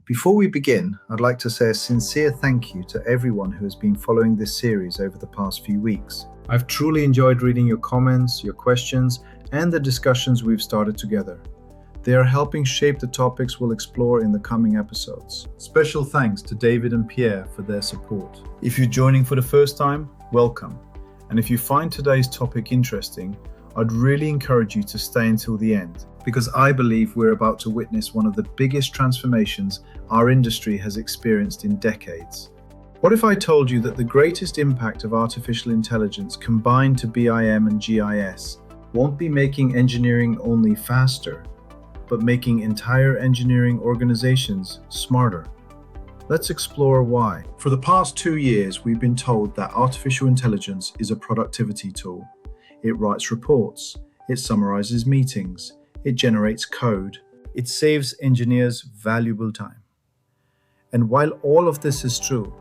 Before we begin, I'd like to say a sincere thank you to everyone who has been following this series over the past few weeks. I've truly enjoyed reading your comments, your questions, and the discussions we've started together. They are helping shape the topics we'll explore in the coming episodes. Special thanks to David and Pierre for their support. If you're joining for the first time, welcome. And if you find today's topic interesting, I'd really encourage you to stay until the end, because I believe we're about to witness one of the biggest transformations our industry has experienced in decades. What if I told you that the greatest impact of artificial intelligence combined to BIM and GIS won't be making engineering only faster, but making entire engineering organizations smarter? Let's explore why. For the past 2 years, we've been told that artificial intelligence is a productivity tool. It writes reports, it summarizes meetings, it generates code, it saves engineers valuable time. And while all of this is true,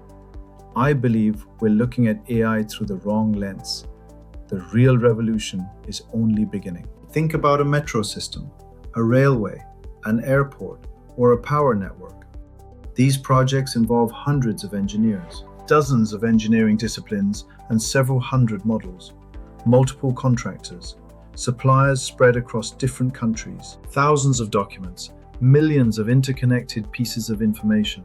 I believe we're looking at AI through the wrong lens. The real revolution is only beginning. Think about a metro system, a railway, an airport, or a power network. These projects involve hundreds of engineers, dozens of engineering disciplines, and several hundred models, multiple contractors, suppliers spread across different countries, thousands of documents, millions of interconnected pieces of information.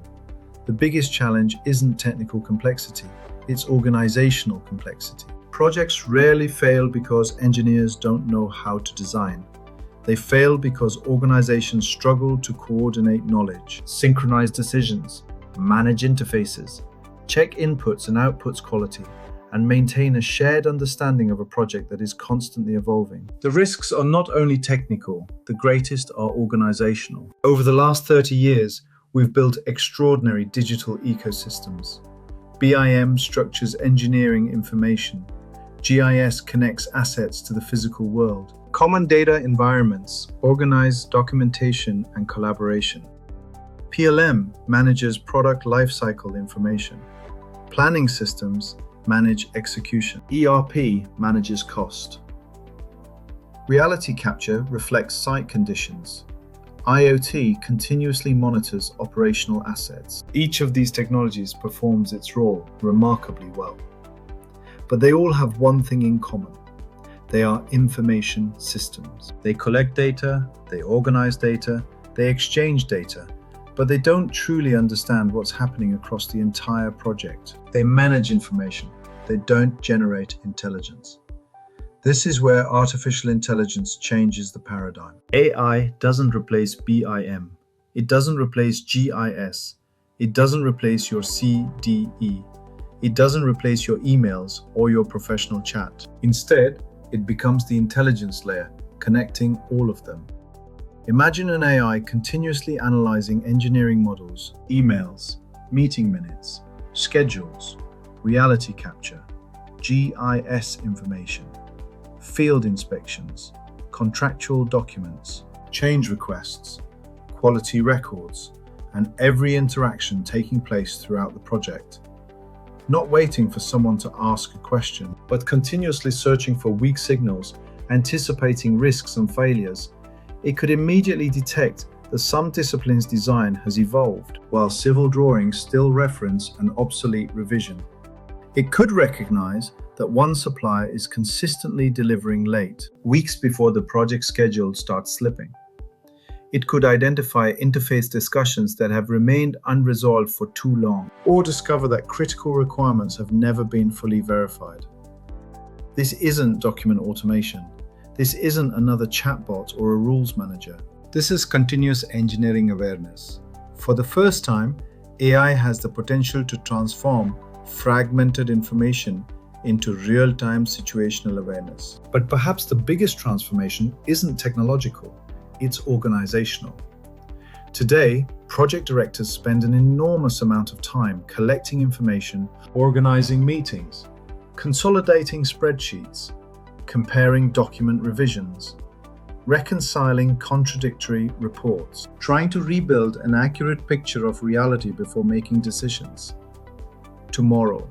The biggest challenge isn't technical complexity, it's organizational complexity. Projects rarely fail because engineers don't know how to design. They fail because organizations struggle to coordinate knowledge, synchronize decisions, manage interfaces, check inputs and outputs quality, and maintain a shared understanding of a project that is constantly evolving. The risks are not only technical, the greatest are organizational. Over the last 30 years, we've built extraordinary digital ecosystems. BIM structures engineering information. GIS connects assets to the physical world. Common data environments organize documentation and collaboration. PLM manages product lifecycle information. Planning systems manage execution. ERP manages cost. Reality capture reflects site conditions. IoT continuously monitors operational assets. Each of these technologies performs its role remarkably well. But they all have one thing in common. They are information systems. They collect data, they organize data, they exchange data, but they don't truly understand what's happening across the entire project. They manage information, they don't generate intelligence. This is where artificial intelligence changes the paradigm. AI doesn't replace BIM. It doesn't replace GIS. It doesn't replace your CDE. It doesn't replace your emails or your professional chat. Instead, it becomes the intelligence layer, connecting all of them. Imagine an AI continuously analyzing engineering models, emails, meeting minutes, schedules, reality capture, GIS information, field inspections, contractual documents, change requests, quality records, and every interaction taking place throughout the project. Not waiting for someone to ask a question, but continuously searching for weak signals, anticipating risks and failures. It could immediately detect that some discipline's design has evolved, while civil drawings still reference an obsolete revision. It could recognize that one supplier is consistently delivering late, weeks before the project schedule starts slipping. It could identify interface discussions that have remained unresolved for too long, or discover that critical requirements have never been fully verified. This isn't document automation. This isn't another chatbot or a rules manager. This is continuous engineering awareness. For the first time, AI has the potential to transform fragmented information into real-time situational awareness. But perhaps the biggest transformation isn't technological. It's organizational. Today, project directors spend an enormous amount of time collecting information, organizing meetings, consolidating spreadsheets, comparing document revisions, reconciling contradictory reports, trying to rebuild an accurate picture of reality before making decisions. Tomorrow,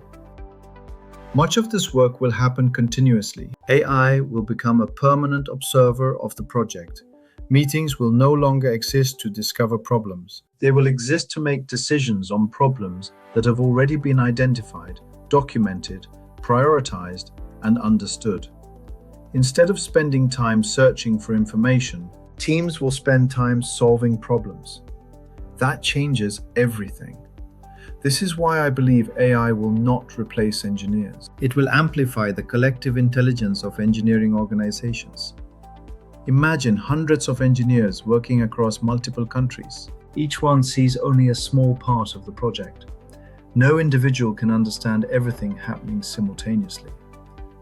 much of this work will happen continuously. AI will become a permanent observer of the project, Meetings will no longer exist to discover problems. They will exist to make decisions on problems that have already been identified, documented, prioritized, and understood. Instead of spending time searching for information, teams will spend time solving problems. That changes everything. This is why I believe AI will not replace engineers. It will amplify the collective intelligence of engineering organizations. Imagine hundreds of engineers working across multiple countries. Each one sees only a small part of the project. No individual can understand everything happening simultaneously,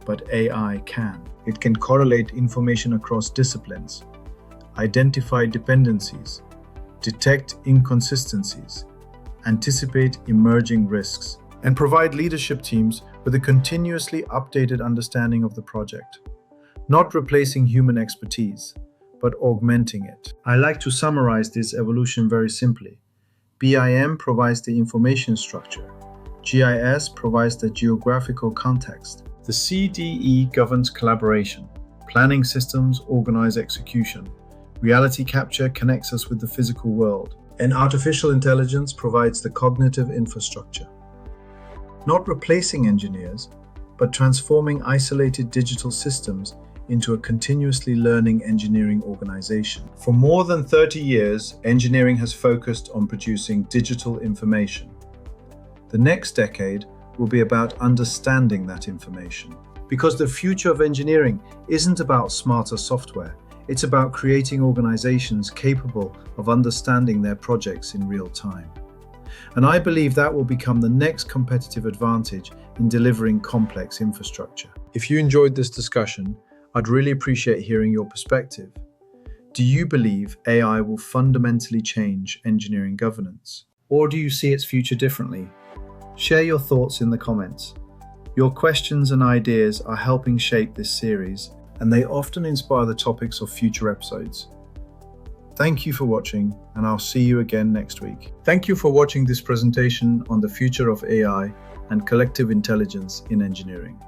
but AI can. It can correlate information across disciplines, identify dependencies, detect inconsistencies, anticipate emerging risks, and provide leadership teams with a continuously updated understanding of the project. Not replacing human expertise, but augmenting it. I like to summarize this evolution very simply. BIM provides the information structure. GIS provides the geographical context. The CDE governs collaboration. Planning systems organize execution. Reality capture connects us with the physical world. And artificial intelligence provides the cognitive infrastructure. Not replacing engineers, but transforming isolated digital systems into a continuously learning engineering organization. For more than 30 years, engineering has focused on producing digital information. The next decade will be about understanding that information. Because the future of engineering isn't about smarter software. It's about creating organizations capable of understanding their projects in real time. And I believe that will become the next competitive advantage in delivering complex infrastructure. If you enjoyed this discussion, I'd really appreciate hearing your perspective. Do you believe AI will fundamentally change engineering governance? Or do you see its future differently? Share your thoughts in the comments. Your questions and ideas are helping shape this series, and they often inspire the topics of future episodes. Thank you for watching, and I'll see you again next week. Thank you for watching this presentation on the future of AI and collective intelligence in engineering.